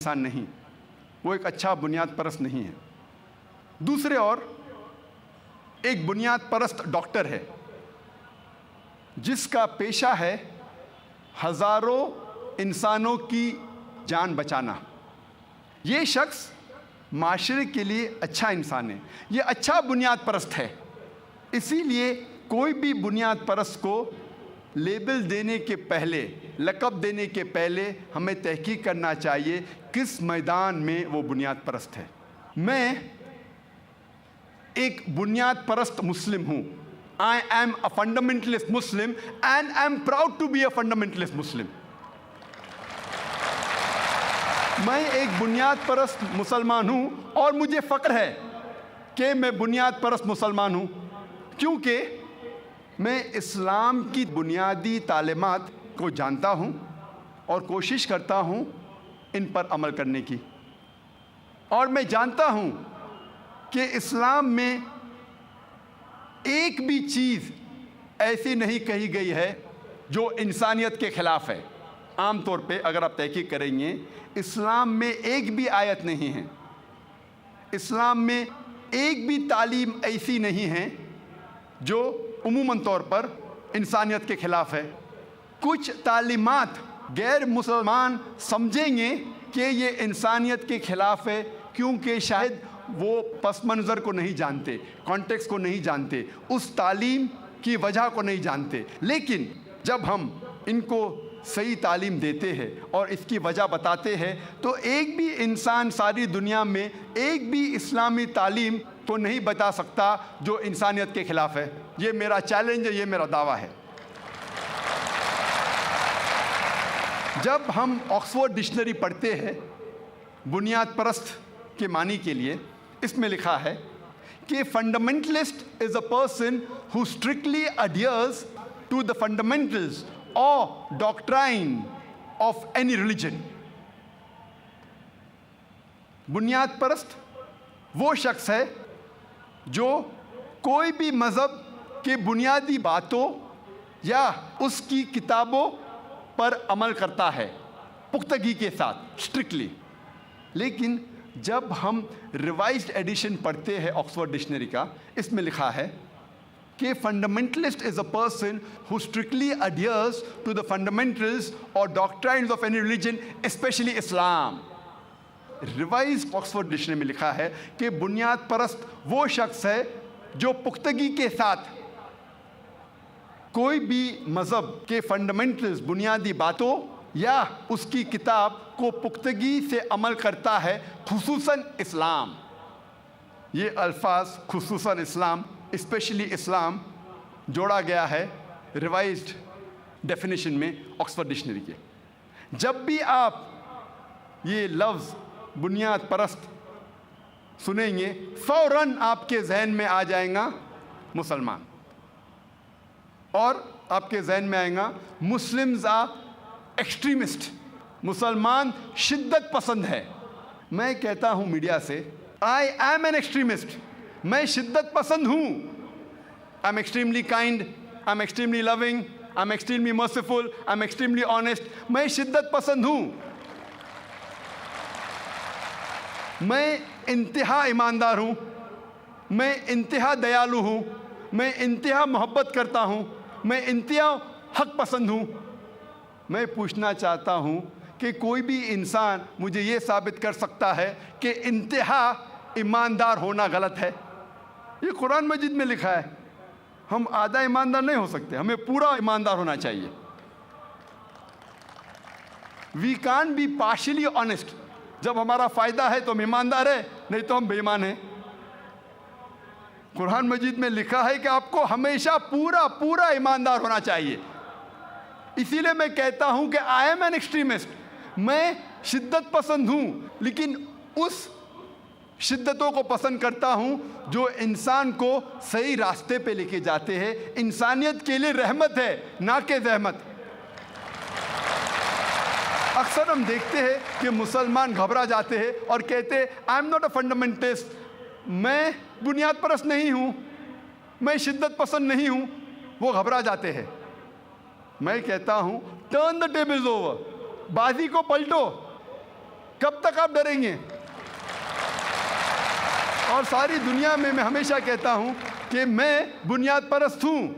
انسان نہیں، وہ ایک اچھا بنیاد پرست نہیں ہے۔ دوسرے اور ایک بنیاد پرست ڈاکٹر ہے جس کا پیشہ ہے ہزاروں انسانوں کی جان بچانا۔ یہ شخص معاشرے کے لیے اچھا انسان ہے، یہ اچھا بنیاد پرست ہے۔ اسی لیے کوئی بھی بنیاد پرست کو لیبل دینے کے پہلے، لقب دینے کے پہلے ہمیں تحقیق کرنا چاہیے کس میدان میں وہ بنیاد پرست ہے۔ میں ایک بنیاد پرست مسلم ہوں۔ I am a fundamentalist Muslim and I am proud to be a fundamentalist Muslim۔ میں ایک بنیاد پرست مسلمان ہوں اور مجھے فخر ہے کہ میں بنیاد پرست مسلمان ہوں، کیونکہ میں اسلام کی بنیادی تعلیمات کو جانتا ہوں اور کوشش کرتا ہوں ان پر عمل کرنے کی، اور میں جانتا ہوں کہ اسلام میں ایک بھی چیز ایسی نہیں کہی گئی ہے جو انسانیت کے خلاف ہے۔ عام طور پہ اگر آپ تحقیق کریں گے، اسلام میں ایک بھی آیت نہیں ہے، اسلام میں ایک بھی تعلیم ایسی نہیں ہے جو عموماً طور پر انسانیت کے خلاف ہے۔ کچھ تعلیمات غیر مسلمان سمجھیں گے کہ یہ انسانیت کے خلاف ہے، کیونکہ شاید وہ پس منظر کو نہیں جانتے، کانٹیکس کو نہیں جانتے، اس تعلیم کی وجہ کو نہیں جانتے۔ لیکن جب ہم ان کو صحیح تعلیم دیتے ہیں اور اس کی وجہ بتاتے ہیں تو ایک بھی انسان ساری دنیا میں ایک بھی اسلامی تعلیم تو نہیں بتا سکتا جو انسانیت کے خلاف ہے۔ یہ میرا چیلنج ہے، یہ میرا دعویٰ ہے۔ جب ہم آکسفورڈ ڈکشنری پڑھتے ہیں بنیاد پرست کے معنی کے لیے، اس میں لکھا ہے کہ fundamentalist is a person who strictly adheres to the fundamentals or doctrine of any religion۔ بنیاد پرست وہ شخص ہے جو کوئی بھی مذہب کے بنیادی باتوں یا اس کی کتابوں پر عمل کرتا ہے پختگی کے ساتھ، اسٹرکٹلی۔ لیکن جب ہم ریوائزڈ ایڈیشن پڑھتے ہیں آکسفورڈ ڈکشنری کا، اس میں لکھا ہے کہ fundamentalist is a person who strictly adheres to the fundamentals or doctrines of any religion, especially Islam. Revised Oxford dictionary میں لکھا ہے کہ بنیاد پرست وہ شخص ہے جو پختگی کے ساتھ کوئی بھی مذہب کے فنڈامنٹلز، بنیادی باتوں یا اس کی کتاب کو پختگی سے عمل کرتا ہے، خصوصاً اسلام۔ یہ الفاظ خصوصاً اسلام، اسپیشلی اسلام، جوڑا گیا ہے ریوائزڈ ڈیفینیشن میں آکسفورڈ ڈکشنری کے۔ جب بھی آپ یہ لفظ بنیاد پرست سنیں گے، فوراً آپ کے ذہن میں آ جائیں گا مسلمان، اور آپ کے ذہن میں آئیں گا مسلمز آر ایکسٹریمسٹ، مسلمان شدت پسند ہے۔ میں کہتا ہوں میڈیا سے، آئی ایم این ایکسٹریمسٹ، میں شدت پسند ہوں۔ I am extremely kind, I am extremely loving, I am extremely merciful, I am extremely honest. میں شدت پسند ہوں، میں انتہا ایماندار ہوں، میں انتہا دیالو ہوں، میں انتہا محبت کرتا ہوں، میں انتہا حق پسند ہوں۔ میں پوچھنا چاہتا ہوں کہ کوئی بھی انسان مجھے یہ ثابت کر سکتا ہے کہ انتہا ایماندار ہونا غلط ہے؟ یہ قرآن مجید میں لکھا ہے۔ ہم آدھا ایماندار نہیں ہو سکتے، ہمیں پورا ایماندار ہونا چاہیے۔ We can't be partially honest. جب ہمارا فائدہ ہے تو ہم ایماندار ہیں، نہیں تو ہم بے ایمان ہیں۔ قرآن مجید میں لکھا ہے کہ آپ کو ہمیشہ پورا ایماندار ہونا چاہیے۔ اسی لیے میں کہتا ہوں کہ آئی ایم این ایکسٹریمسٹ، میں شدت پسند ہوں، لیکن اس شدتوں کو پسند کرتا ہوں جو انسان کو صحیح راستے پہ لے کے جاتے ہیں، انسانیت کے لیے رحمت ہے، نہ کہ زحمت۔ اکثر ہم دیکھتے ہیں کہ مسلمان گھبرا جاتے ہیں اور کہتے ہیں I am not a fundamentalist, میں بنیاد پرست نہیں ہوں، میں شدت پسند نہیں ہوں، وہ گھبرا جاتے ہیں۔ میں کہتا ہوں ٹرن دا ٹیبلز اوور، بازی کو پلٹو۔ کب تک آپ ڈریں گے؟ اور ساری دنیا میں میں ہمیشہ کہتا ہوں کہ میں بنیاد پرست ہوں،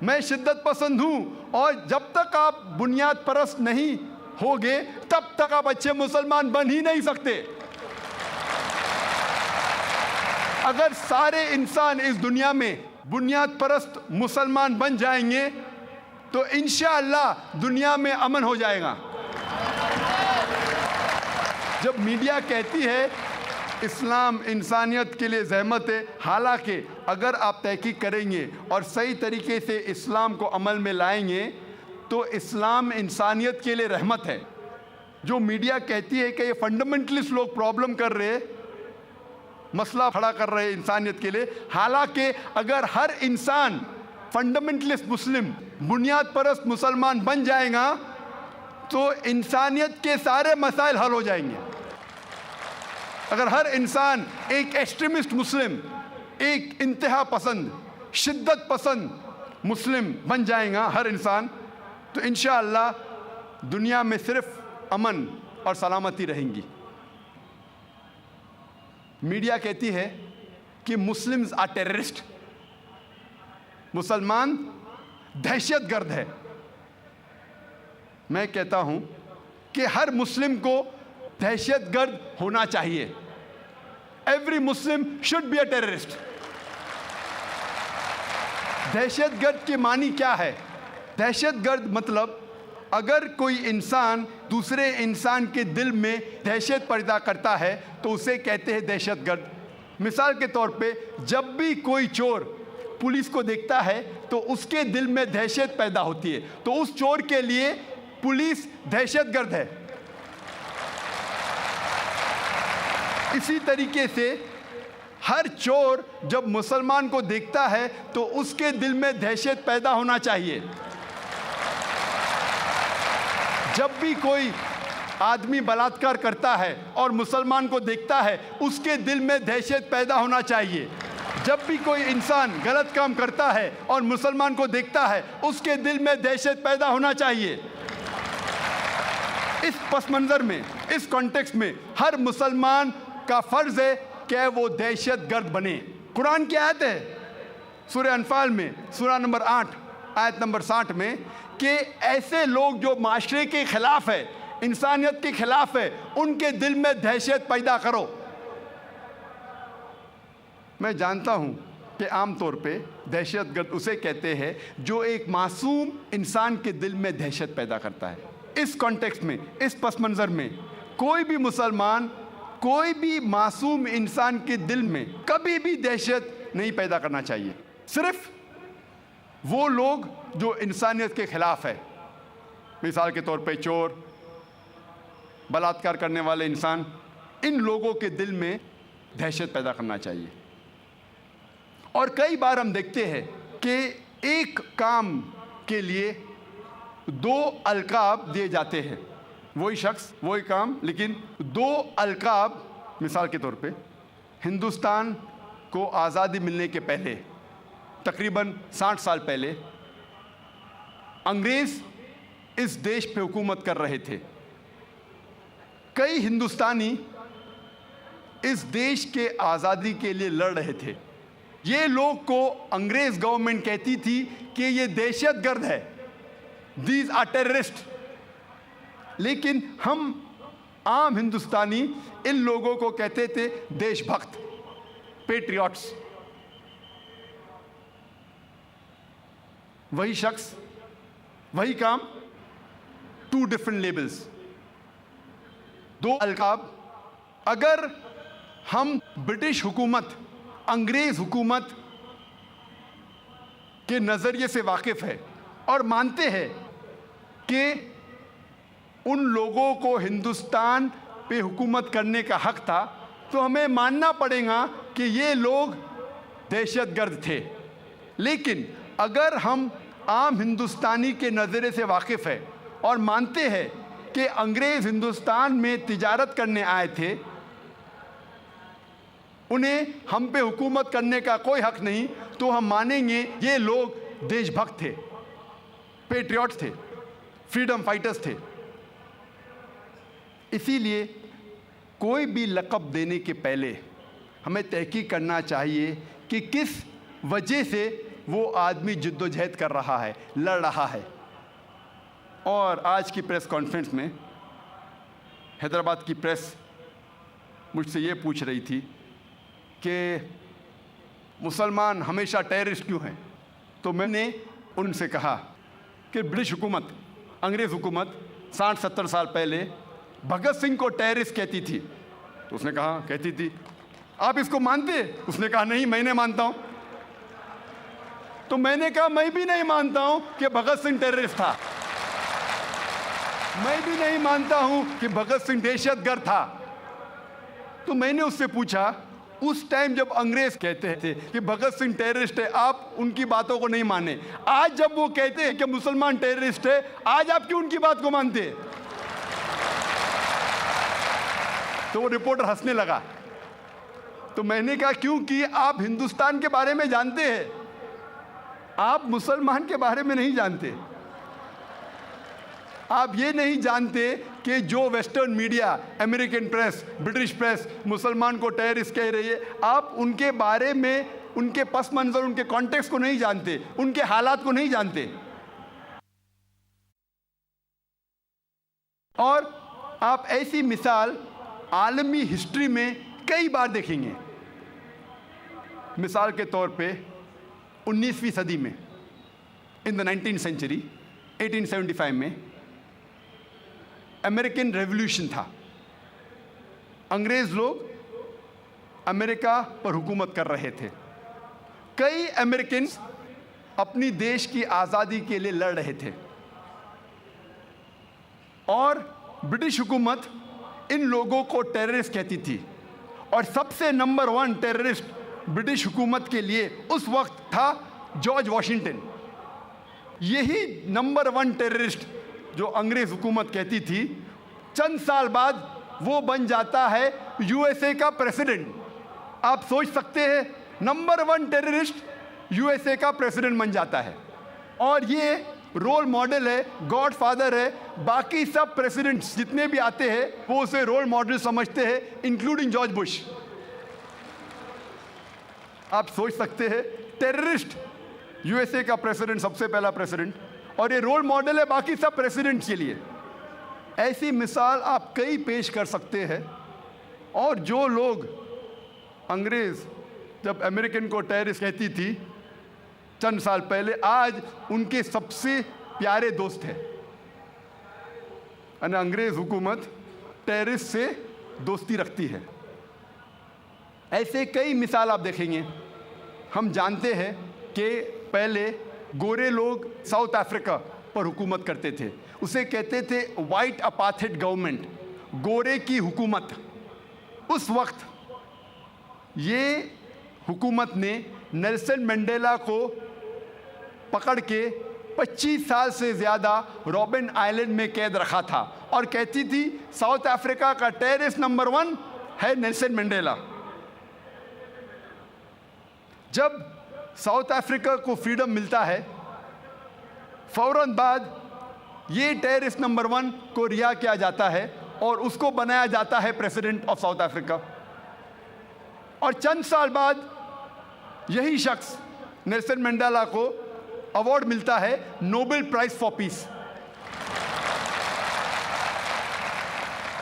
میں شدت پسند ہوں، اور جب تک آپ بنیاد پرست نہیں ہوگے تب تک آپ اچھے مسلمان بن ہی نہیں سکتے۔ اگر سارے انسان اس دنیا میں بنیاد پرست مسلمان بن جائیں گے تو انشاءاللہ دنیا میں امن ہو جائے گا۔ جب میڈیا کہتی ہے اسلام انسانیت کے لیے زحمت ہے، حالانکہ اگر آپ تحقیق کریں گے اور صحیح طریقے سے اسلام کو عمل میں لائیں گے تو اسلام انسانیت کے لیے رحمت ہے۔ جو میڈیا کہتی ہے کہ یہ فنڈامنٹلسٹ لوگ پرابلم کر رہے، مسئلہ کھڑا کر رہے انسانیت کے لیے، حالانکہ اگر ہر انسان فنڈامنٹلسٹ مسلم، بنیاد پرست مسلمان بن جائے گا تو انسانیت کے سارے مسائل حل ہو جائیں گے۔ اگر ہر انسان ایک ایکسٹریمسٹ مسلم، ایک انتہا پسند، شدت پسند مسلم بن جائے گا ہر انسان، تو انشاءاللہ دنیا میں صرف امن اور سلامتی رہیں گی۔ میڈیا کہتی ہے کہ مسلمز آر ٹیررسٹ، مسلمان دہشت گرد ہے۔ میں کہتا ہوں کہ ہر مسلم کو دہشت گرد ہونا چاہیے۔ Every Muslim should be a terrorist. دہشت گرد کے معنی کیا ہے؟ دہشت گرد مطلب اگر کوئی انسان دوسرے انسان کے دل میں دہشت پیدا کرتا ہے تو اسے کہتے ہیں دہشت گرد۔ مثال کے طور پہ جب بھی کوئی چور پولیس کو دیکھتا ہے تو اس کے دل میں دہشت پیدا ہوتی ہے، تو اس چور کے لیے پولیس دہشت گرد ہے۔ اسی طریقے سے ہر چور جب مسلمان کو دیکھتا ہے تو اس کے دل میں دہشت پیدا ہونا چاہیے۔ جب بھی کوئی آدمی بلاತ್ಕಾರ کرتا ہے اور مسلمان کو دیکھتا ہے اس کے دل میں دہشت پیدا ہونا چاہیے۔ جب بھی کوئی انسان غلط کام کرتا ہے اور مسلمان کو دیکھتا ہے اس کے دل میں دہشت پیدا ہونا چاہیے۔ اس پس منظر میں، اس کانٹیکسٹ میں ہر مسلمان کا فرض ہے کہ وہ دہشت گرد بنے۔ قرآن کی آیت ہے سورہ انفال میں، سورہ نمبر 8 آیت نمبر 60 میں، کہ ایسے لوگ جو معاشرے کے خلاف ہے، انسانیت کے خلاف ہے، ان کے دل میں دہشت پیدا کرو۔ میں جانتا ہوں کہ عام طور پہ دہشت گرد اسے کہتے ہیں جو ایک معصوم انسان کے دل میں دہشت پیدا کرتا ہے۔ اس کانٹیکسٹ میں، اس پس منظر میں کوئی بھی مسلمان، کوئی بھی معصوم انسان کے دل میں کبھی بھی دہشت نہیں پیدا کرنا چاہیے۔ صرف وہ لوگ جو انسانیت کے خلاف ہے، مثال کے طور پہ چور، بلاತ್ಕಾರ کرنے والے انسان، ان لوگوں کے دل میں دہشت پیدا کرنا چاہیے۔ اور کئی بار ہم دیکھتے ہیں کہ ایک کام کے لیے دو القاب دیے جاتے ہیں، وہی شخص وہی کام لیکن دو القاب۔ مثال کے طور پہ ہندوستان کو آزادی ملنے کے پہلے، تقریباً 60 سال پہلے، انگریز اس دیش پہ حکومت کر رہے تھے۔ کئی ہندوستانی اس دیش کے آزادی کے لیے لڑ رہے تھے۔ یہ لوگ کو انگریز گورنمنٹ کہتی تھی کہ یہ دہشت گرد ہے، دیز آر ٹیررسٹ، لیکن ہم عام ہندوستانی ان لوگوں کو کہتے تھے دیش بھکت، پیٹریوٹس۔ وہی شخص، وہی کام، ٹو ڈفرنٹ لیبلز، دو القاب۔ اگر ہم برٹش حکومت، انگریز حکومت کے نظریے سے واقف ہے اور مانتے ہیں کہ ان لوگوں کو ہندوستان پہ حکومت کرنے کا حق تھا، تو ہمیں ماننا پڑے گا کہ یہ لوگ دہشت گرد تھے۔ لیکن اگر ہم عام ہندوستانی کے نظریے سے واقف ہے اور مانتے ہیں کہ انگریز ہندوستان میں تجارت کرنے آئے تھے، انہیں ہم پہ حکومت کرنے کا کوئی حق نہیں، تو ہم مانیں گے یہ لوگ دیش بھکت تھے، پیٹریوٹس تھے، فریڈم فائٹرز تھے۔ اسی لیے کوئی بھی لقب دینے کے پہلے ہمیں تحقیق کرنا چاہیے کہ کس وجہ سے وہ آدمی جد و جہد کر رہا ہے، لڑ رہا ہے۔ اور آج کی پریس کانفرنس میں حیدرآباد کی پریس مجھ سے یہ پوچھ رہی تھی کہ مسلمان ہمیشہ ٹیررسٹ کیوں ہیں؟ تو میں نے ان سے کہا کہ برٹش حکومت، انگریز حکومت 60-70 سال پہلے بھگت سنگھ کو ٹیررسٹ کہتی تھی۔ تو اس نے کہا کہتی تھی، آپ اس کو مانتے؟ اس نے کہا نہیں، میں نہیں مانتا ہوں۔ تو میں نے کہا میں بھی نہیں مانتا ہوں کہ بھگت سنگھ ٹیررسٹ تھا، میں بھی نہیں مانتا ہوں کہ بھگت سنگھ دہشت گرد تھا۔ تو میں نے اس سے پوچھا، اس ٹائم جب انگریز کہتے تھے کہ بھگت سنگھ ٹیررسٹ ہے، آپ ان کی باتوں کو نہیں مانے، آج جب وہ کہتے ہیں کہ مسلمان ٹیررسٹ ہے، آج آپ کیوں ان کی بات کو مانتے ہیں؟ تو وہ رپورٹر ہنسنے لگا۔ تو میں نے کہا کیونکہ آپ ہندوستان کے بارے میں جانتے ہیں، آپ مسلمان کے بارے میں نہیں جانتے۔ آپ یہ نہیں جانتے کہ جو western media, American press, British press مسلمان کو ٹیررسٹ کہہ رہی ہے، آپ ان کے بارے میں، ان کے پس منظر، ان کے کانٹیکسٹ کو نہیں جانتے، ان کے حالات کو نہیں جانتے۔ اور آپ ایسی مثال عالمی ہسٹری میں کئی بار دیکھیں گے۔ مثال کے طور پہ 19ویں صدی میں، ان دا 19th century 1875 میں امریکن ریولوشن تھا۔ انگریز لوگ امریکہ پر حکومت کر رہے تھے۔ کئی امریکنز اپنی دیش کی آزادی کے لیے لڑ رہے تھے، اور برٹش حکومت ان لوگوں کو ٹیررسٹ کہتی تھی۔ اور سب سے نمبر 1 ٹیررسٹ برٹش حکومت کے لیے اس وقت تھا جارج واشنگٹن۔ یہی نمبر 1 ٹیررسٹ جو انگریز حکومت کہتی تھی، چند سال بعد وہ بن جاتا ہے USA کا پریزیڈنٹ۔ آپ سوچ سکتے ہیں، نمبر 1 ٹیررسٹ USA کا پریزیڈنٹ بن جاتا ہے۔ اور یہ رول ماڈل ہے، گاڈ فادر ہے۔ باقی سب پریزیڈنٹس جتنے بھی آتے ہیں وہ اسے رول ماڈل سمجھتے ہیں، انکلوڈنگ جارج بش۔ آپ سوچ سکتے ہیں، ٹیررسٹ USA کا پریزیڈنٹ، سب سے پہلا پریزیڈنٹ، اور یہ رول ماڈل ہے باقی سب پریزیڈنٹس کے لیے۔ ایسی مثال آپ کئی پیش کر سکتے ہیں۔ اور جو لوگ انگریز جب امریکن کو ٹیررسٹ کہتی تھی چند سال پہلے، آج ان کے سب سے پیارے دوست ہیں۔ یعنی انگریز حکومت ٹیررسٹ سے دوستی رکھتی ہے۔ ایسے کئی مثال آپ دیکھیں گے۔ ہم جانتے ہیں کہ پہلے گورے لوگ ساؤتھ افریقہ پر حکومت کرتے تھے، اسے کہتے تھے وائٹ اپارتھائڈ گورنمنٹ، گورے کی حکومت۔ اس وقت یہ حکومت نے نیلسن منڈیلا کو پکڑ کے 25 سال سے زیادہ روبن آئلینڈ میں قید رکھا تھا، اور کہتی تھی ساؤتھ افریقہ کا ٹیررسٹ نمبر 1 ہے نیلسن منڈیلا۔ جب ساؤتھ افریقہ کو فریڈم ملتا ہے، فوراً بعد یہ ٹیررسٹ نمبر 1 کو رہا کیا جاتا ہے اور اس کو بنایا جاتا ہے پریزیڈنٹ آف ساؤتھ افریقہ۔ اور چند سال بعد یہی شخص نیلسن منڈیلا کو ایوارڈ ملتا ہے نوبل پرائز فار پیس۔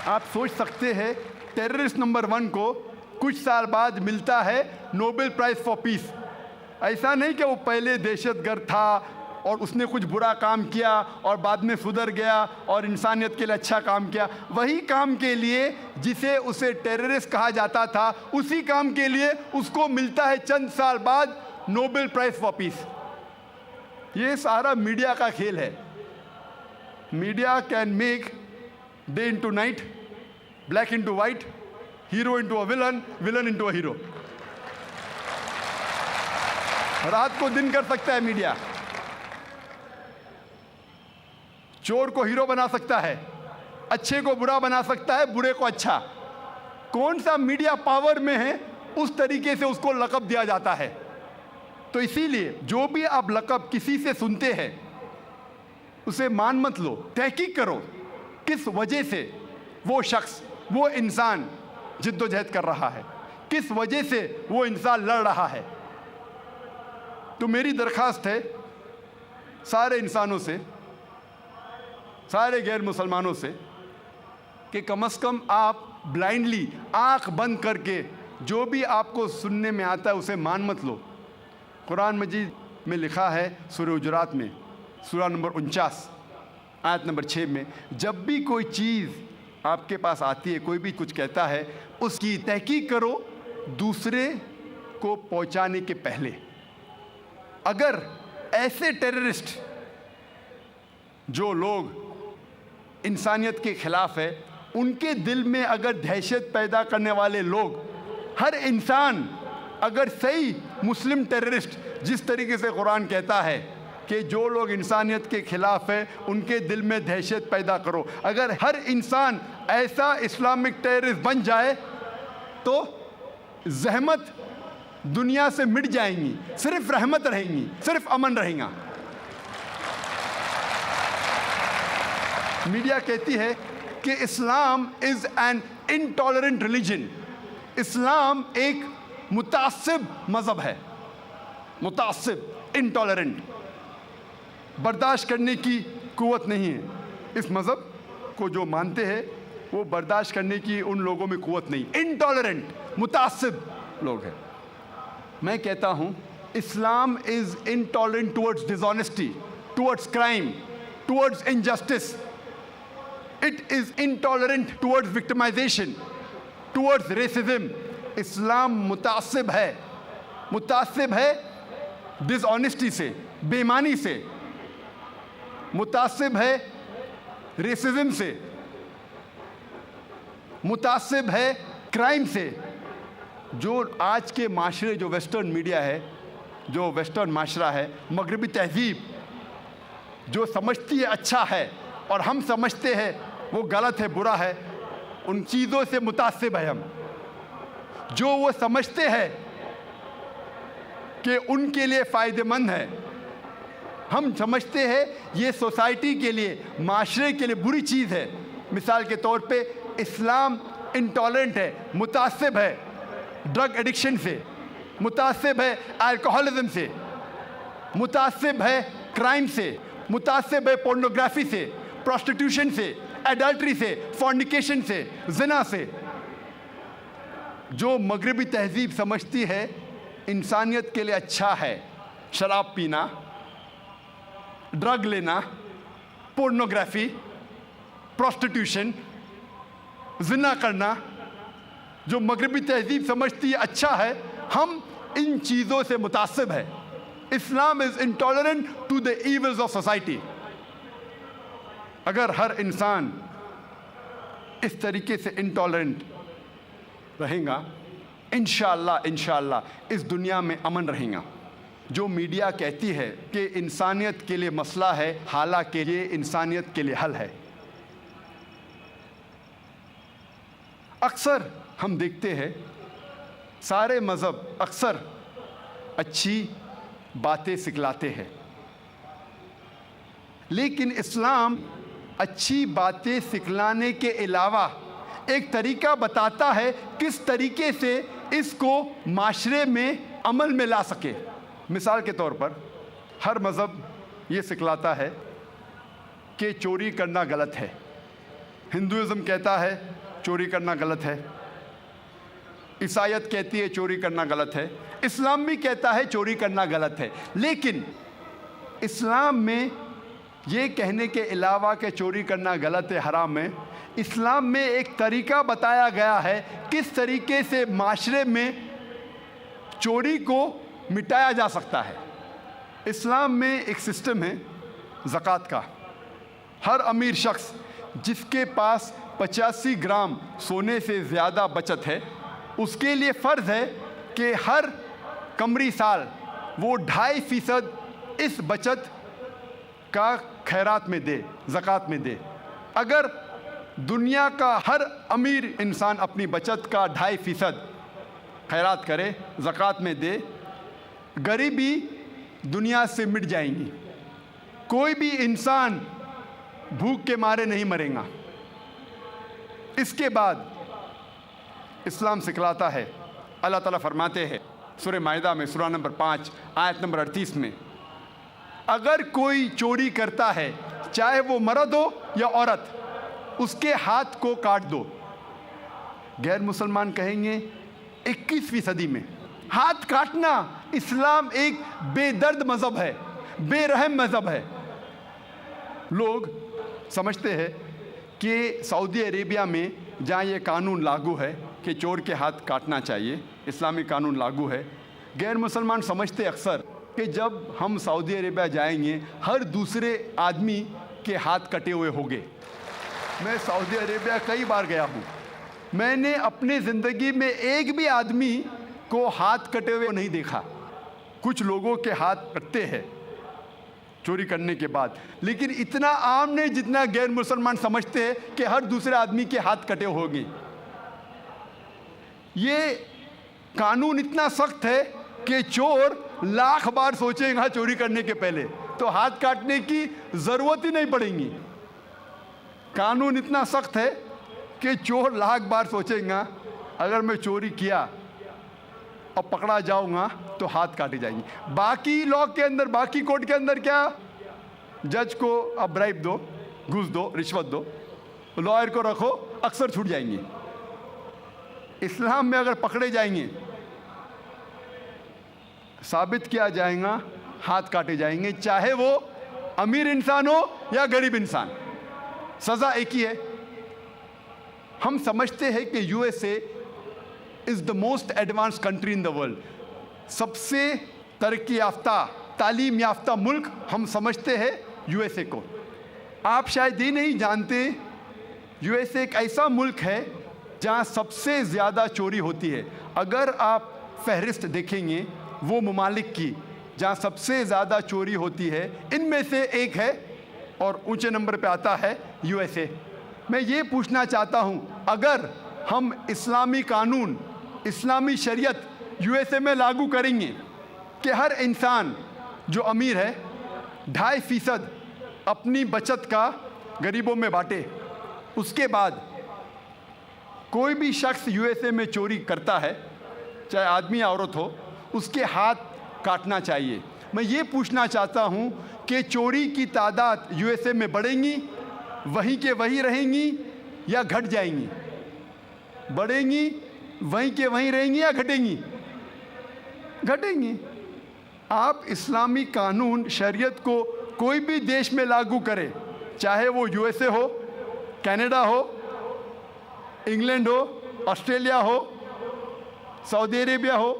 آپ سوچ سکتے ہیں، ٹیررسٹ نمبر 1 کو کچھ سال بعد ملتا ہے نوبل پرائز فار پیس۔ ایسا نہیں کہ وہ پہلے دہشت گرد تھا اور اس نے کچھ برا کام کیا اور بعد میں سدھر گیا اور انسانیت کے لیے اچھا کام کیا۔ وہی کام کے لیے جسے اسے ٹیررسٹ کہا جاتا تھا، اسی کام کے لیے اس کو ملتا ہے چند سال بعد نوبل پرائز فار پیس۔ یہ سارا میڈیا کا کھیل ہے۔ Media can make day into night, black into white, hero into a villain, villain into a hero. رات کو دن کر سکتا ہے میڈیا، چور کو ہیرو بنا سکتا ہے، اچھے کو برا بنا سکتا ہے، برے کو اچھا۔ کون سا میڈیا پاور میں ہے، اس طریقے سے اس کو لقب دیا جاتا ہے۔ تو اسی لیے جو بھی آپ لقب کسی سے سنتے ہیں اسے مان مت لو، تحقیق کرو کس وجہ سے وہ شخص، وہ انسان جد و جہد کر رہا ہے, کس وجہ سے وہ انسان لڑ رہا ہے. تو میری درخواست ہے سارے انسانوں سے, سارے غیر مسلمانوں سے, کہ کم از کم آپ بلائنڈلی آنکھ بند کر کے جو بھی آپ کو سننے میں آتا ہے اسے مان مت لو. قرآن مجید میں لکھا ہے سورہ حجرات میں سورہ نمبر 49 آیت نمبر 6 میں, جب بھی کوئی چیز آپ کے پاس آتی ہے, کوئی بھی کچھ کہتا ہے, اس کی تحقیق کرو دوسرے کو پہنچانے کے پہلے. اگر ایسے ٹیررسٹ جو لوگ انسانیت کے خلاف ہے, ان کے دل میں اگر دہشت پیدا کرنے والے لوگ, ہر انسان اگر صحیح مسلم ٹیررسٹ, جس طریقے سے قرآن کہتا ہے کہ جو لوگ انسانیت کے خلاف ہے ان کے دل میں دہشت پیدا کرو, اگر ہر انسان ایسا اسلامک ٹیررسٹ بن جائے تو زحمت دنیا سے مٹ جائیں گی, صرف رحمت رہیں گی, صرف امن رہیں گا. میڈیا کہتی ہے کہ اسلام از این انٹالرنٹ ریلیجن. اسلام ایک متعصب مذہب ہے, متعصب, انٹالرنٹ, برداشت کرنے کی قوت نہیں ہے. اس مذہب کو جو مانتے ہیں وہ برداشت کرنے کی ان لوگوں میں قوت نہیں, انٹالرنٹ, متعصب لوگ ہیں. میں کہتا ہوں Islam is intolerant towards dishonesty, towards crime, towards injustice. It is intolerant towards victimization, towards racism. Islam متعصب ہے, متعصب ہے ڈس آنیسٹی سے, بے ایمانی سے, متعصب ہے ریسزم سے, متعصب ہے کرائم سے. جو آج کے معاشرے, جو ویسٹرن میڈیا ہے, جو ویسٹرن معاشرہ ہے, مغربی تہذیب جو سمجھتی ہے اچھا ہے اور ہم سمجھتے ہیں وہ غلط ہے, برا ہے, ان چیزوں سے متعصب ہے ہم. جو وہ سمجھتے ہیں کہ ان کے لیے فائدہ مند ہے, ہم سمجھتے ہیں یہ سوسائٹی کے لیے, معاشرے کے لیے بری چیز ہے. مثال کے طور پہ اسلام انٹالرنٹ ہے, متعصب ہے ڈرگ ایڈکشن سے, متعصب ہے الکوہلزم سے, متعصب ہے کرائم سے, متعصب ہے پورنوگرافی سے, پروسٹیٹیوشن سے, ایڈلٹری سے, فورنیکیشن سے, زنا سے. جو مغربی تہذیب سمجھتی ہے انسانیت کے لیے اچھا ہے شراب پینا, ڈرگ لینا, پورنوگرافی, پروسٹیٹیوشن, زنا کرنا, جو مغربی تہذیب سمجھتی ہے اچھا ہے, ہم ان چیزوں سے متعصب ہے. Islam is intolerant to the evils of society. اگر ہر انسان اس طریقے سے انٹالرنٹ رہیں گا, انشاءاللہ اس دنیا میں امن رہیں گا. جو میڈیا کہتی ہے کہ انسانیت کے لیے مسئلہ ہے, حالانکہ یہ انسانیت کے لیے حل ہے. اکثر ہم دیکھتے ہیں سارے مذہب اکثر اچھی باتیں سکھلاتے ہیں, لیکن اسلام اچھی باتیں سکھلانے کے علاوہ ایک طریقہ بتاتا ہے کس طریقے سے اس کو معاشرے میں عمل میں لا سکے. مثال کے طور پر ہر مذہب یہ سکھلاتا ہے کہ چوری کرنا غلط ہے. ہندوازم کہتا ہے چوری کرنا غلط ہے, عیسائیت کہتی ہے چوری کرنا غلط ہے, اسلام بھی کہتا ہے چوری کرنا غلط ہے. لیکن اسلام میں یہ کہنے کے علاوہ کہ چوری کرنا غلط ہے, حرام ہے, اسلام میں ایک طریقہ بتایا گیا ہے کس طریقے سے معاشرے میں چوری کو مٹایا جا سکتا ہے. اسلام میں ایک سسٹم ہے زکوٰۃ کا. ہر امیر شخص جس کے پاس 85 گرام سونے سے زیادہ بچت ہے, اس کے لیے فرض ہے کہ ہر قمری سال وہ 2.5% اس بچت کا خیرات میں دے, زکوٰۃ میں دے. اگر دنیا کا ہر امیر انسان اپنی بچت کا 2.5% خیرات کرے, زکوٰۃ میں دے, غریبی دنیا سے مٹ جائیں گی. کوئی بھی انسان بھوک کے مارے نہیں مرے گا. اس کے بعد اسلام سکھلاتا ہے. اللہ تعالیٰ فرماتے ہیں سورہ مائدہ میں سورہ نمبر 5 آیت نمبر 38 میں, اگر کوئی چوری کرتا ہے چاہے وہ مرد ہو یا عورت, اس کے ہاتھ کو کاٹ دو. غیر مسلمان کہیں گے 21ویں صدی میں ہاتھ کاٹنا, اسلام ایک بے درد مذہب ہے, بے رحم مذہب ہے. لوگ سمجھتے ہیں کہ سعودی عربیہ میں جہاں یہ قانون لاگو ہے کہ چور کے ہاتھ کاٹنا چاہیے, اسلامی قانون لاگو ہے, غیر مسلمان سمجھتے اکثر کہ جب ہم سعودی عربیہ جائیں گے ہر دوسرے آدمی کے ہاتھ کٹے ہوئے ہوں گے. میں سعودی عربیہ کئی بار گیا ہوں, میں نے اپنے زندگی میں ایک بھی آدمی کو ہاتھ کٹے ہوئے نہیں دیکھا. کچھ لوگوں کے ہاتھ کٹتے ہیں چوری کرنے کے بعد, لیکن اتنا عام نہیں جتنا غیر مسلمان سمجھتے ہیں کہ ہر دوسرے آدمی کے ہاتھ کٹے ہوں گے. یہ قانون اتنا سخت ہے کہ چور لاکھ بار سوچے گا چوری کرنے کے پہلے, تو ہاتھ کاٹنے کی ضرورت ہی نہیں پڑے گی. قانون اتنا سخت ہے کہ چور لاکھ بار سوچیں گا اگر میں چوری کیا اور پکڑا جاؤں گا تو ہاتھ کاٹے جائیں گے. باقی لاء کے اندر, باقی کورٹ کے اندر کیا, جج کو اب برائب دو, گھوس دو, رشوت دو, لائر کو رکھو, اکثر چھوٹ جائیں گے. اسلام میں اگر پکڑے جائیں گے, ثابت کیا جائے گا, ہاتھ کاٹے جائیں گے, چاہے وہ امیر انسان ہو یا غریب انسان, سزا ایک ہی ہے. ہم سمجھتے ہیں کہ U S A is the most advance country in the world, سب سے ترقی یافتہ, تعلیم یافتہ ملک ہم سمجھتے ہیں یو ایس اے کو. آپ شاید یہ نہیں جانتے یو ایس اے ایک ایسا ملک ہے جہاں سب سے زیادہ چوری ہوتی ہے. اگر آپ فہرست دیکھیں گے وہ ممالک کی جہاں سب سے زیادہ چوری ہوتی ہے, ان میں سے ایک ہے اور اونچے نمبر پہ آتا ہے یو ایس اے. میں یہ پوچھنا چاہتا ہوں, اگر ہم اسلامی قانون, اسلامی شریعت یو ایس اے میں لاگو کریں گے کہ ہر انسان جو امیر ہے 2.5% اپنی بچت کا غریبوں میں بانٹے, اس کے بعد کوئی بھی شخص یو ایس اے میں چوری کرتا ہے چاہے آدمی یا عورت ہو, اس کے ہاتھ کاٹنا چاہیے. میں یہ پوچھنا چاہتا ہوں کہ چوری کی تعداد یو ایس اے میں بڑھیں گی, وہیں کے وہیں رہیں گی یا گھٹ جائیں گی؟ بڑھیں گی, وہیں کے وہیں رہیں گی یا گھٹیں گی؟ گھٹیں گی. آپ اسلامی قانون شریعت کو کوئی بھی دیش میں لاگو کرے, چاہے وہ یو ایس اے ہو, کینیڈا ہو, انگلینڈ ہو, آسٹریلیا ہو, سعودی عربیہ ہو,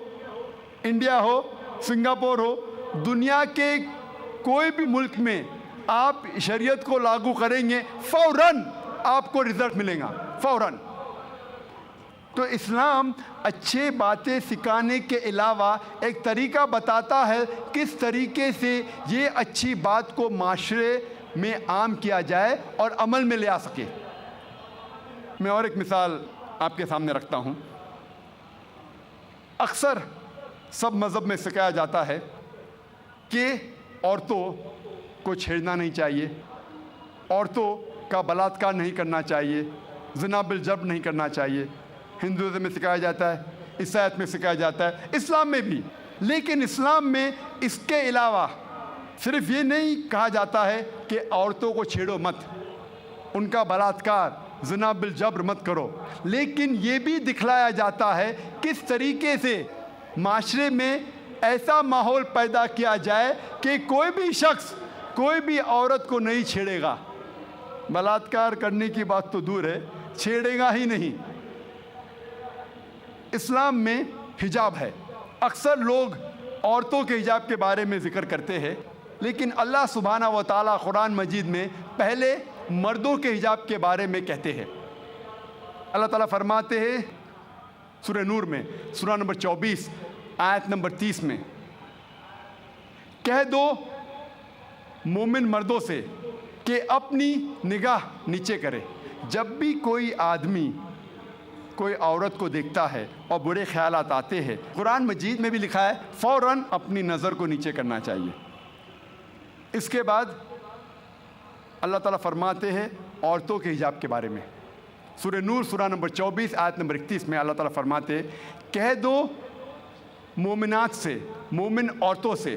انڈیا ہو, سنگاپور ہو, دنیا کے کوئی بھی ملک میں آپ شریعت کو لاگو کریں گے فوراً آپ کو رزلٹ ملے گا, فوراً. تو اسلام اچھے باتیں سکھانے کے علاوہ ایک طریقہ بتاتا ہے کس طریقے سے یہ اچھی بات کو معاشرے میں عام کیا جائے اور عمل میں لے آ سکے. میں اور ایک مثال آپ کے سامنے رکھتا ہوں. اکثر سب مذہب میں سکھایا جاتا ہے کہ عورتوں کو چھیڑنا نہیں چاہیے, عورتوں کا بلاత్కాر نہیں کرنا چاہیے, زنا بالجبر نہیں کرنا چاہیے. ہندوازم میں سکھایا جاتا ہے, عیسائیت میں سکھایا جاتا ہے, اسلام میں بھی. لیکن اسلام میں اس کے علاوہ صرف یہ نہیں کہا جاتا ہے کہ عورتوں کو چھیڑو مت, ان کا بلاత్కాر, زنا بالجبر مت کرو, لیکن یہ بھی دکھلایا جاتا ہے کس طریقے سے معاشرے میں ایسا ماحول پیدا کیا جائے کہ کوئی بھی شخص کوئی بھی عورت کو نہیں چھیڑے گا. بلاత్కాر کرنے کی بات تو دور ہے, چھیڑے گا ہی نہیں. اسلام میں حجاب ہے. اکثر لوگ عورتوں کے حجاب کے بارے میں ذکر کرتے ہیں, لیکن اللہ سبحانہ و تعالیٰ قرآن مجید میں پہلے مردوں کے حجاب کے بارے میں کہتے ہیں. اللہ تعالیٰ فرماتے ہیں سورہ نور میں سورہ نمبر 24 آیت نمبر 30 میں, کہہ دو مومن مردوں سے کہ اپنی نگاہ نیچے کرے. جب بھی کوئی آدمی کوئی عورت کو دیکھتا ہے اور برے خیالات آتے ہیں, قرآن مجید میں بھی لکھا ہے فوراً اپنی نظر کو نیچے کرنا چاہیے. اس کے بعد اللہ تعالیٰ فرماتے ہیں عورتوں کے حجاب کے بارے میں, سورہ نور سورہ نمبر 24 آیت نمبر 31 میں اللہ تعالیٰ فرماتے کہہ دو مومنات سے، مومن عورتوں سے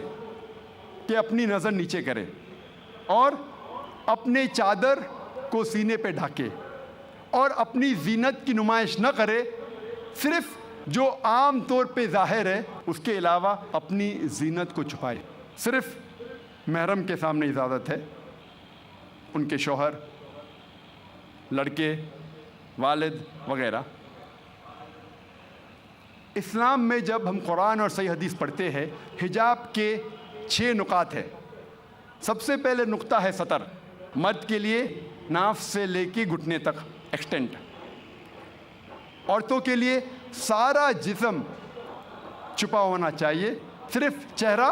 کہ اپنی نظر نیچے کرے اور اپنے چادر کو سینے پہ ڈھکے اور اپنی زینت کی نمائش نہ کرے، صرف جو عام طور پہ ظاہر ہے اس کے علاوہ اپنی زینت کو چھپائے۔ صرف محرم کے سامنے اجازت ہے، ان کے شوہر، لڑکے، والد وغیرہ۔ اسلام میں جب ہم قرآن اور صحیح حدیث پڑھتے ہیں، حجاب کے 6 نقاط ہیں۔ سب سے پہلے نقطہ ہے سطر، مرد کے لیے ناف سے لے کے گھٹنے تک ایکسٹینٹ، عورتوں کے لیے سارا جسم چھپا ہونا چاہیے، صرف چہرہ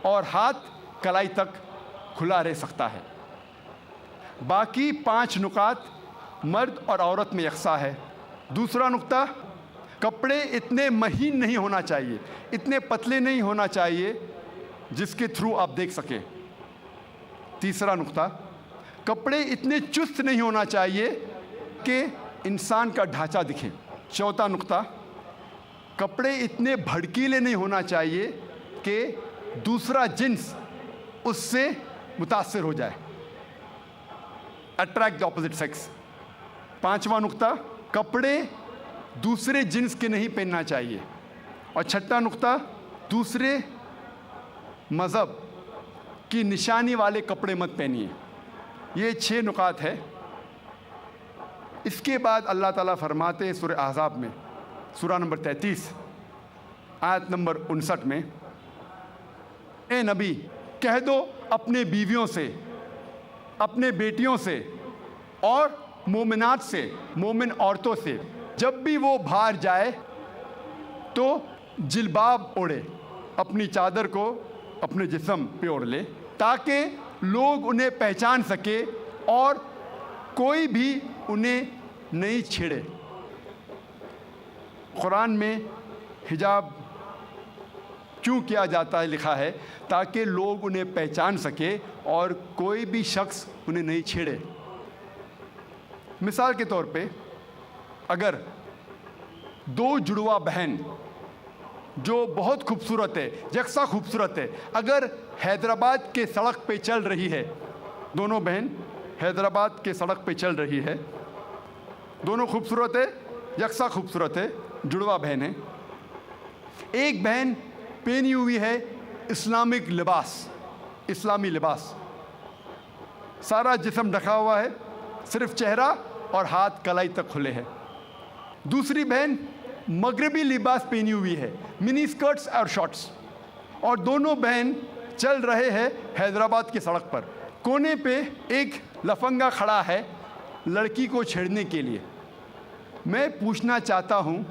اور ہاتھ کلائی تک کھلا رہ سکتا ہے۔ باقی 5 نقاط مرد اور عورت میں یکساں ہے۔ دوسرا نقطہ، کپڑے اتنے مہین نہیں ہونا چاہیے، اتنے پتلے نہیں ہونا چاہیے جس کے تھرو آپ دیکھ سکیں۔ تیسرا نقطہ، کپڑے اتنے چست نہیں ہونا چاہیے کہ انسان کا ڈھانچہ دکھے۔ چوتھا نقطہ، کپڑے اتنے بھڑکیلے نہیں ہونا چاہیے کہ دوسرا جنس اس سے متاثر ہو جائے، اٹریکٹ دی اپوزٹ سیکس۔ پانچواں نقطہ، کپڑے دوسرے جنس کے نہیں پہننا چاہیے۔ اور چھٹا نقطہ، دوسرے مذہب کی نشانی والے کپڑے مت پہنیے۔ یہ 6 نقاط ہے۔ اس کے بعد اللہ تعالیٰ فرماتے ہیں سورہ احزاب میں سورہ نمبر 33 آیت نمبر 59 میں، اے نبی کہہ دو اپنے بیویوں سے، اپنے بیٹیوں سے اور مومنات سے، مومن عورتوں سے، جب بھی وہ باہر جائے تو جلباب اوڑھے، اپنی چادر کو اپنے جسم پہ اوڑھ لے تاکہ لوگ انہیں پہچان سکے اور کوئی بھی انہیں نہیں چھیڑے۔ قرآن میں حجاب کیوں کیا جاتا ہے لکھا ہے تاکہ لوگ انہیں پہچان سکے اور کوئی بھی شخص انہیں نہیں چھیڑے۔ مثال کے طور پہ اگر 2 جڑواں بہن جو بہت خوبصورت ہے، یکساں خوبصورت ہے، اگر حیدرآباد کے سڑک پہ چل رہی ہے، دونوں بہن حیدرآباد کے سڑک پہ چل رہی ہے، دونوں خوبصورت ہے، یکساں خوبصورت ہے، جڑواں بہن ہے، ایک بہن پہنی ہوئی ہے اسلامک لباس، اسلامی لباس، سارا جسم ڈھکا ہوا ہے، صرف چہرہ اور ہاتھ کلائی تک کھلے ہیں۔ دوسری بہن مغربی لباس پہنی ہوئی ہے، منی اسکرٹس اور شارٹس، اور دونوں بہن چل رہے ہیں حیدرآباد کی سڑک پر۔ کونے پہ ایک لفنگا کھڑا ہے لڑکی کو چھیڑنے کے لیے۔ میں پوچھنا چاہتا ہوں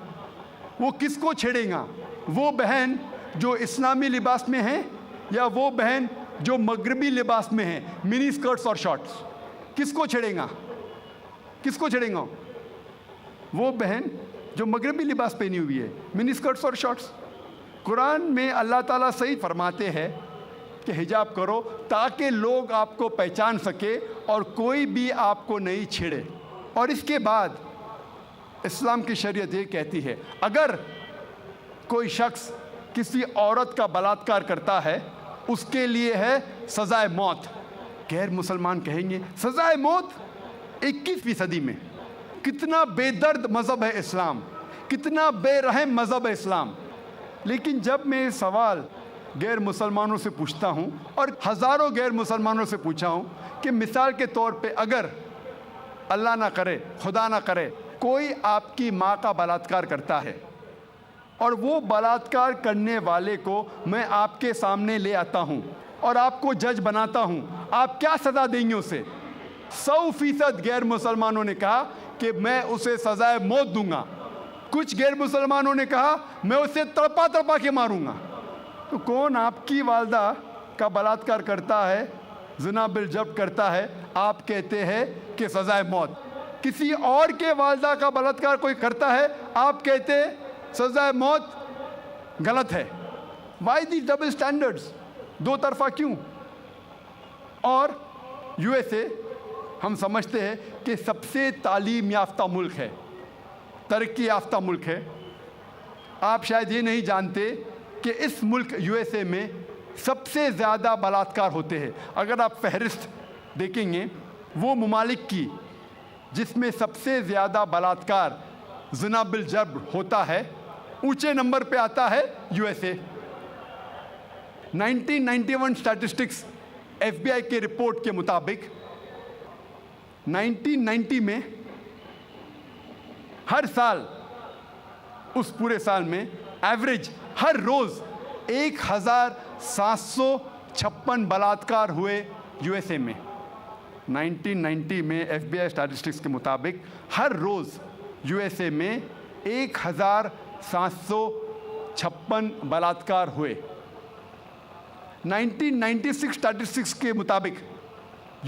وہ کس کو چھیڑے گا؟ وہ بہن جو اسلامی لباس میں ہے یا وہ بہن جو مغربی لباس میں ہے، منی اسکرٹس اور شارٹس؟ کس کو چھیڑے گا؟ کس کو چھیڑے گا؟ وہ بہن جو مغربی لباس پہنی ہوئی ہے، منی اسکرٹس اور شارٹس۔ قرآن میں اللہ تعالیٰ صحیح فرماتے ہیں کہ حجاب کرو تاکہ لوگ آپ کو پہچان سکے اور کوئی بھی آپ کو نہیں چھیڑے۔ اور اس کے بعد اسلام کی شریعت یہ کہتی ہے اگر کوئی شخص کسی عورت کا بلاత్కాر کرتا ہے اس کے لیے ہے سزائے موت۔ غیر مسلمان کہیں گے سزائے موت 21ویں صدی میں؟ کتنا بے درد مذہب ہے اسلام، کتنا بے رحم مذہب ہے اسلام۔ لیکن جب میں یہ سوال غیر مسلمانوں سے پوچھتا ہوں اور ہزاروں غیر مسلمانوں سے پوچھا ہوں کہ مثال کے طور پہ اگر اللہ نہ کرے، خدا نہ کرے، کوئی آپ کی ماں کا بلاత్కాر کرتا ہے اور وہ بلاత్కాر کرنے والے کو میں آپ کے سامنے لے آتا ہوں اور آپ کو جج بناتا ہوں، آپ کیا سزا دیں گے اسے؟ 100% غیر مسلمانوں نے کہا کہ میں اسے سزائے موت دوں گا۔ کچھ غیر مسلمانوں نے کہا میں اسے تڑپا تڑپا کے ماروں گا۔ تو کون آپ کی والدہ کا بلاత్కాر کرتا ہے، زنا بالجبر کرتا ہے، آپ کہتے ہیں کہ سزائے موت؟ کسی اور کے والدہ کا بلاత్కాر کوئی کرتا ہے، آپ کہتے ہیں سزائے موت غلط ہے۔ وائی دی ڈبل سٹینڈرڈز؟ دو طرفہ کیوں؟ اور USA ہم سمجھتے ہیں کہ سب سے تعلیم یافتہ ملک ہے، ترقی یافتہ ملک ہے۔ آپ شاید یہ نہیں جانتے کہ اس ملک USA میں سب سے زیادہ بلاತ್ಕಾರ ہوتے ہیں۔ اگر آپ فہرست دیکھیں گے وہ ممالک کی جس میں سب سے زیادہ بلاತ್ಕಾರ زنا بالجبر ہوتا ہے، اونچے نمبر پہ آتا ہے USA۔ 1991 اسٹیٹسٹکس FBI کے رپورٹ کے مطابق 1990 میں ہر سال، اس پورے سال میں ایوریج ہر روز 1756 بلاತ್ಕಾರ ہوئے USA میں۔ 1990 میں FBI اسٹیٹسٹکس کے مطابق ہر روز USA میں 1756 بلاತ್ಕಾರ ہوئے۔ 1996 اسٹیٹسٹکس کے مطابق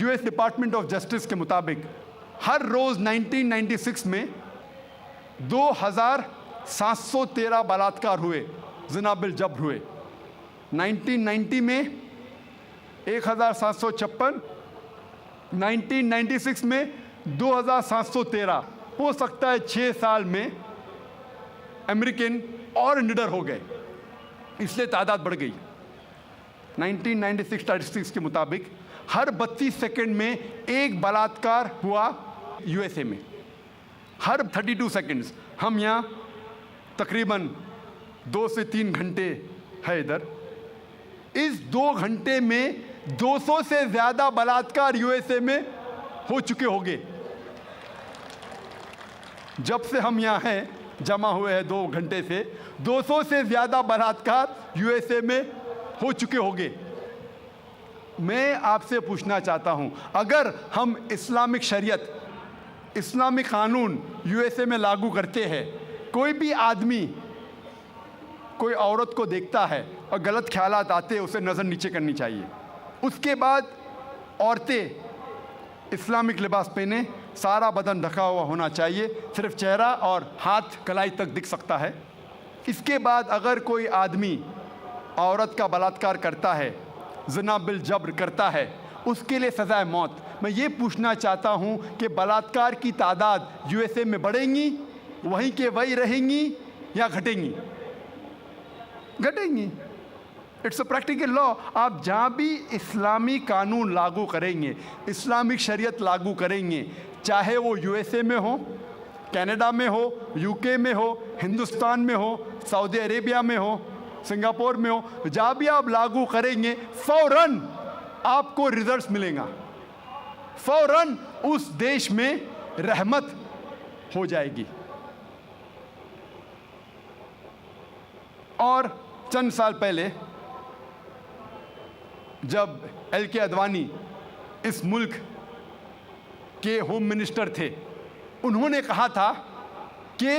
US ڈپارٹمنٹ آف جسٹس کے مطابق ہر روز 1996 میں 2713 بلاತ್ಕಾರ ہوئے، زنا بالجبر ہوئے۔ 1990 میں 1756، 1996 میں 2713۔ ہو سکتا ہے 6 سال میں امریکن اور نڈر ہو گئے، اس لیے تعداد بڑھ گئی۔ 1996 اسٹیٹسٹکس کے مطابق ہر 32 سیکنڈ میں ایک بلاತ್ಕಾರ ہوا USA میں، ہر 32 سیکنڈز۔ ہم یہاں تقریباً 2 سے 3 گھنٹے ہے ادھر، اس 2 گھنٹے میں 200 سے زیادہ بلاತ್ಕಾರ USA میں ہو چکے ہوں گے۔ جب سے ہم یہاں ہیں جمع ہوئے ہیں 2 گھنٹے سے 200 سے زیادہ بلاತ್ಕಾರ USA میں ہو چکے ہوں گے۔ میں آپ سے پوچھنا چاہتا ہوں، اگر ہم اسلامک شریعت، اسلامی قانون USA میں لاگو کرتے ہیں، کوئی بھی آدمی کوئی عورت کو دیکھتا ہے اور غلط خیالات آتے ہیں، اسے نظر نیچے کرنی چاہیے۔ اس کے بعد عورتیں اسلامک لباس پہنے، سارا بدن ڈھکا ہوا ہونا چاہیے، صرف چہرہ اور ہاتھ کلائی تک دکھ سکتا ہے۔ اس کے بعد اگر کوئی آدمی عورت کا بلاತ್ಕಾರ کرتا ہے، زنا بالجبر کرتا ہے، اس کے لیے سزائے موت۔ میں یہ پوچھنا چاہتا ہوں کہ بلاತ್ಕಾರ کی تعداد USA میں بڑھیں گی، وہیں کے وہیں رہیں گی یا گھٹیں گی؟ گھٹیں گی۔ اٹس اے پریکٹیکل لا۔ آپ جہاں بھی اسلامی قانون لاگو کریں گے، اسلامک شریعت لاگو کریں گے، چاہے وہ USA میں ہو، کینیڈا میں ہو، UK میں ہو، ہندوستان میں ہو، سعودی عربیہ میں ہو، سنگاپور میں ہو، جہاں بھی آپ لاگو کریں گے فوراً آپ کو ریزلٹس ملیں گا، فوراً اس دیش میں رحمت ہو جائے گی۔ اور چند سال پہلے جب LK اڈوانی اس ملک کے ہوم منسٹر تھے، انہوں نے کہا تھا کہ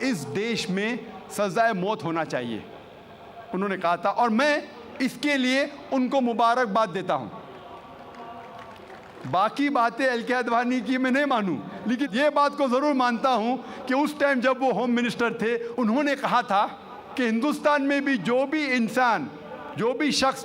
اس دیش میں سزائے موت ہونا چاہیے، انہوں نے کہا تھا، اور میں اس کے لیے ان کو مبارکباد دیتا ہوں۔ باقی باتیں LK اڈوانی کی میں نہیں مانوں، لیکن یہ بات کو ضرور مانتا ہوں کہ اس ٹائم جب وہ ہوم منسٹر تھے، انہوں نے کہا تھا کہ ہندوستان میں بھی جو بھی انسان، جو بھی شخص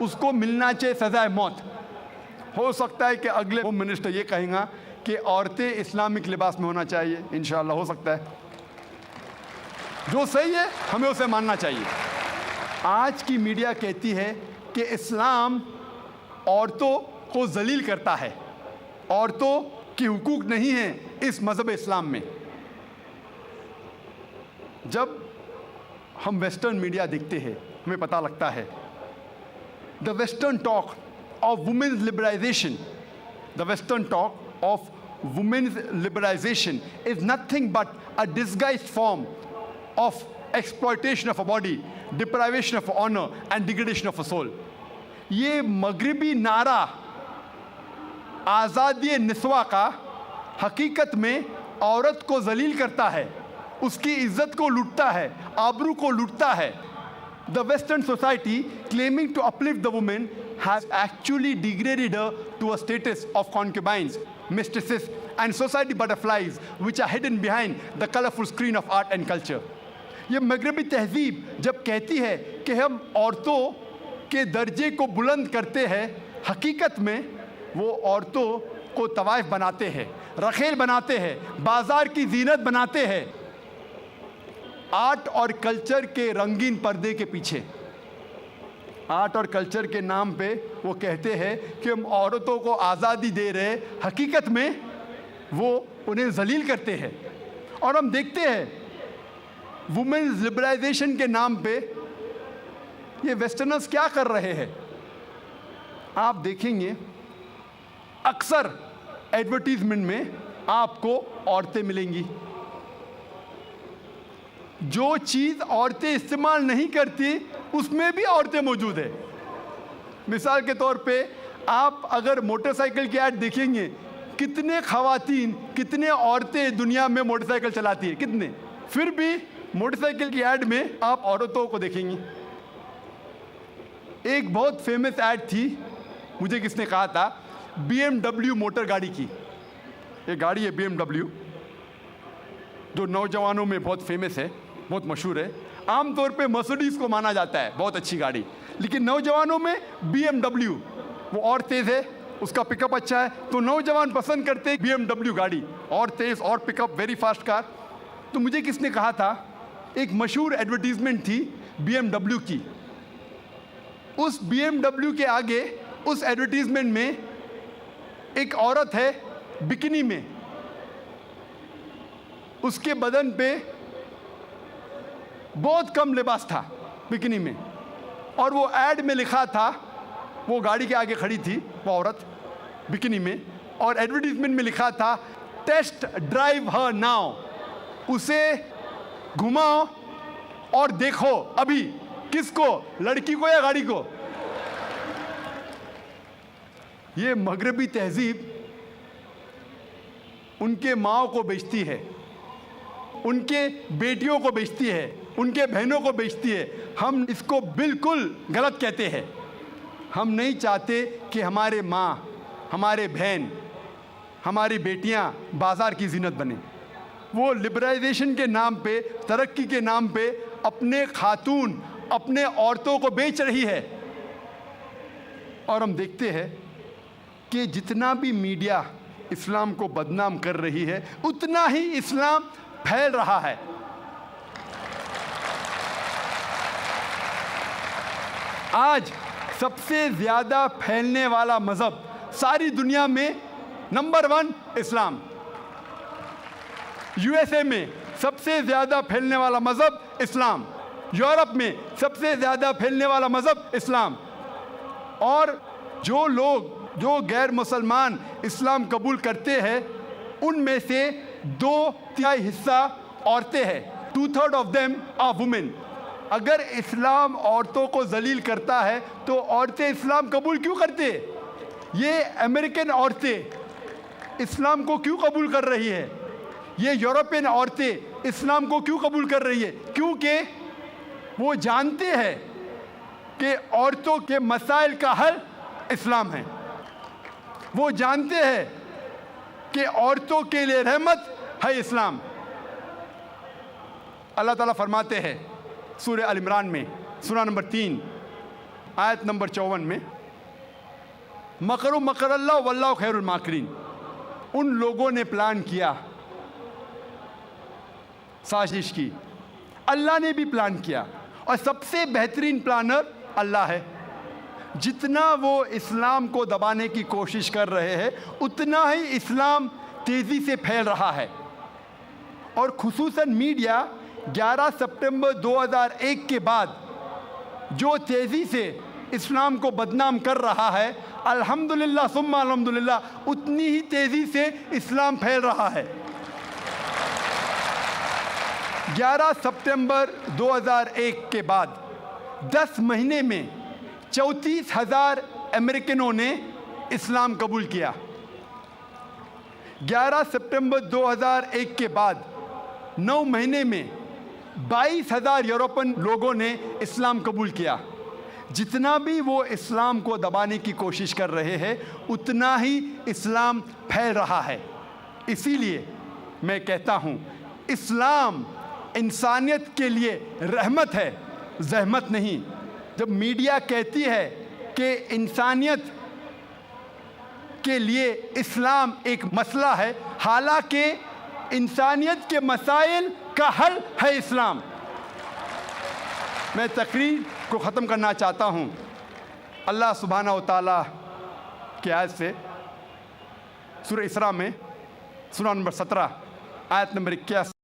اس کو ملنا چاہیے سزائے موت۔ ہو سکتا ہے کہ اگلے ہوم منسٹر یہ کہیں گا کہ عورتیں اسلامک لباس میں ہونا چاہیے، انشاءاللہ ہو سکتا ہے۔ جو صحیح ہے ہمیں اسے ماننا چاہیے۔ آج کی میڈیا کہتی ہے کہ اسلام عورتوں کو ذلیل کرتا ہے، عورتوں کی حقوق نہیں ہیں اس مذہب اسلام میں۔ جب ہم ویسٹرن میڈیا دیکھتے ہیں ہمیں پتہ لگتا ہے the western talk of women's liberalization, the western talk of women's liberalization is nothing but a disguised form of exploitation of a body, deprivation of honor and degradation of a soul۔ یہ مغربی نعرہ آزادی نسواں کا حقیقت میں عورت کو ذلیل کرتا ہے، اس کی عزت کو لوٹتا ہے، آبرو کو لوٹتا ہے۔ The Western society claiming to uplift the woman has actually degraded her to a status of concubines, mistresses and society butterflies which are hidden behind the colorful screen of art and culture۔ یہ مغربی تہذیب جب کہتی ہے کہ ہم عورتوں کے درجے کو بلند کرتے ہیں، حقیقت میں وہ عورتوں کو طوائف بناتے ہیں، رخیل بناتے ہیں، بازار کی زینت بناتے ہیں، آرٹ اور کلچر کے رنگین پردے کے پیچھے۔ آرٹ اور کلچر کے نام پہ وہ کہتے ہیں کہ ہم عورتوں کو آزادی دے رہے، حقیقت میں وہ انہیں ذلیل کرتے ہیں۔ اور ہم دیکھتے ہیں وومنز لبرلائزیشن کے نام پہ یہ ویسٹرنرز کیا کر رہے ہیں۔ آپ دیکھیں گے اکثر ایڈورٹیزمنٹ میں آپ کو عورتیں ملیں گی، جو چیز عورتیں استعمال نہیں کرتی اس میں بھی عورتیں موجود ہیں۔ مثال کے طور پہ آپ اگر موٹر سائیکل کی ایڈ دیکھیں گے، کتنے خواتین، کتنے عورتیں دنیا میں موٹر سائیکل چلاتی ہیں، کتنے، پھر بھی موٹر سائیکل کی ایڈ میں آپ عورتوں کو دیکھیں گے۔ ایک بہت فیمس ایڈ تھی، مجھے کس نے کہا تھا، بی ایم ڈبلیو موٹر گاڑی کی۔ ایک گاڑی ہے بی ایم ڈبلیو جو نوجوانوں میں بہت فیمس ہے، بہت مشہور ہے۔ عام طور پہ مرسڈیز کو مانا جاتا ہے بہت اچھی گاڑی، لیکن نوجوانوں میں بی ایم ڈبلیو، وہ اور تیز ہے، اس کا پک اپ اچھا ہے، تو نوجوان پسند کرتے ہیں بی ایم ڈبلیو گاڑی، اور تیز اور پک اپ، ویری فاسٹ کار۔ تو مجھے کس نے کہا تھا، ایک مشہور ایڈورٹیزمنٹ تھی بی ایم ڈبلیو کی، اس بی ایم ڈبلیو کے آگے اس ایڈورٹیزمنٹ میں ایک عورت ہے بکینی میں، اس کے بدن پہ بہت کم لباس تھا بکینی میں، اور وہ ایڈ میں لکھا تھا، وہ گاڑی کے آگے کھڑی تھی وہ عورت بکینی میں، اور ایڈورٹیزمنٹ میں لکھا تھا ٹیسٹ ڈرائیو ہر ناؤ، اسے گھماؤ اور دیکھو ابھی، کس کو، لڑکی کو یا گاڑی کو۔ یہ مغربی تہذیب ان کے ماؤں کو بیچتی ہے، ان کے بیٹیوں کو بیچتی ہے، ان کے بہنوں کو بیچتی ہے۔ ہم اس کو بالکل غلط کہتے ہیں۔ ہم نہیں چاہتے کہ ہمارے ماں، ہمارے بہن، ہماری بیٹیاں بازار کی زینت بنیں۔ وہ لبرلائزیشن کے نام پہ، ترقی کے نام پہ اپنے خاتون، اپنے عورتوں کو بیچ رہی ہے۔ اور ہم دیکھتے ہیں کہ جتنا بھی میڈیا اسلام کو بدنام کر رہی ہے، اتنا ہی اسلام پھیل رہا ہے۔ آج سب سے زیادہ پھیلنے والا مذہب ساری دنیا میں نمبر 1 اسلام۔ یو ایس اے میں سب سے زیادہ پھیلنے والا مذہب اسلام، یورپ میں سب سے زیادہ پھیلنے والا مذہب اسلام۔ اور جو لوگ، جو غیر مسلمان اسلام قبول کرتے ہیں، ان میں سے 2/3 حصہ عورتیں ہیں۔ 2/3 آف دیم آر وومن۔ اگر اسلام عورتوں کو ذلیل کرتا ہے تو عورتیں اسلام قبول کیوں کرتے؟ یہ امریکن عورتیں اسلام کو کیوں قبول کر رہی ہے؟ یہ یورپین عورتیں اسلام کو کیوں قبول کر رہی ہے؟ کیونکہ وہ جانتے ہیں کہ عورتوں کے مسائل کا حل اسلام ہے۔ وہ جانتے ہیں کہ عورتوں کے لیے رحمت ہے اسلام۔ اللہ تعالیٰ فرماتے ہیں سورہ آل عمران میں، سورہ نمبر 3 آیت نمبر 54 میں، مکروا مکر اللہ واللہ خیر الماکرین۔ ان لوگوں نے پلان کیا، سازش کی، اللہ نے بھی پلان کیا، اور سب سے بہترین پلانر اللہ ہے۔ جتنا وہ اسلام کو دبانے کی کوشش کر رہے ہیں، اتنا ہی اسلام تیزی سے پھیل رہا ہے۔ اور خصوصاً میڈیا 11 سپٹمبر 2001 کے بعد جو تیزی سے اسلام کو بدنام کر رہا ہے، الحمدللہ ثم الحمدللہ اتنی ہی تیزی سے اسلام پھیل رہا ہے۔ 11 سپٹمبر 2001 کے بعد 10 مہینے میں 34,000 امریکنوں نے اسلام قبول کیا۔ 11 سپٹمبر 2001 کے بعد 9 مہینے میں 22,000 یورپین لوگوں نے اسلام قبول کیا۔ جتنا بھی وہ اسلام کو دبانے کی کوشش کر رہے ہیں، اتنا ہی اسلام پھیل رہا ہے۔ اسی لیے میں کہتا ہوں، اسلام انسانیت کے لیے رحمت ہے، زحمت نہیں۔ جب میڈیا کہتی ہے کہ انسانیت کے لیے اسلام ایک مسئلہ ہے، حالانکہ انسانیت کے مسائل کا حل ہے اسلام۔ میں تقریر کو ختم کرنا چاہتا ہوں اللہ سبحانہ و تعالیٰ کی آیت سے، سورہ اسراء میں سورہ نمبر 17 آیت نمبر 81۔